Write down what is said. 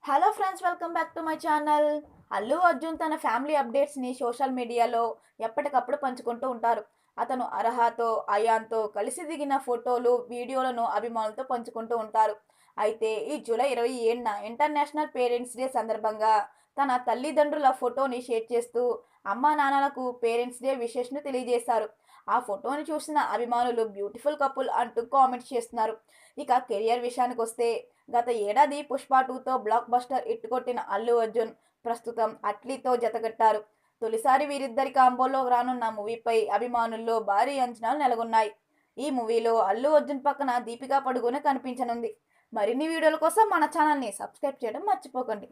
Hello friends, welcome back to my channel. Allu Arjun తన family అప్డేట్స్ని social మీడియాలో ఎప్పటికప్పుడు పంచుకుంటూ ఉంటారు. అతను అర్హతో అయాన్తో కలిసి దిగిన ఫోటోలు వీడియోలను అభిమానులతో పంచుకుంటూ ఉంటారు. అయితే ఈ జూలై 27న ఇంటర్నేషనల్ పేరెంట్స్ డే సందర్భంగా తన తల్లిదండ్రుల ఫోటోని షేర్ చేస్తూ అమ్మా నాన్నలకు పేరెంట్స్ డే విషెస్ను తెలియజేశారు. ఆ ఫోటోని చూసిన అభిమానులు బ్యూటిఫుల్ కపుల్ అంటూ కామెంట్స్ చేస్తున్నారు. ఇక కెరియర్ విషయానికి వస్తే గత ఏడాది పుష్ప 2తో బ్లాక్ బస్టర్ హిట్ కొట్టిన అల్లు అర్జున్ ప్రస్తుతం అట్లీతో జతకట్టారు. తొలిసారి వీరిద్దరి కాంబోలో రానున్న మూవీపై అభిమానుల్లో భారీ అంచనాలు నెలకొన్నాయి. ఈ మూవీలో అల్లు అర్జున్ పక్కన దీపికా పడుకొనె కనిపించనుంది. మరిన్ని వీడియోల కోసం మన ఛానల్ని సబ్స్క్రైబ్ చేయడం మర్చిపోకండి.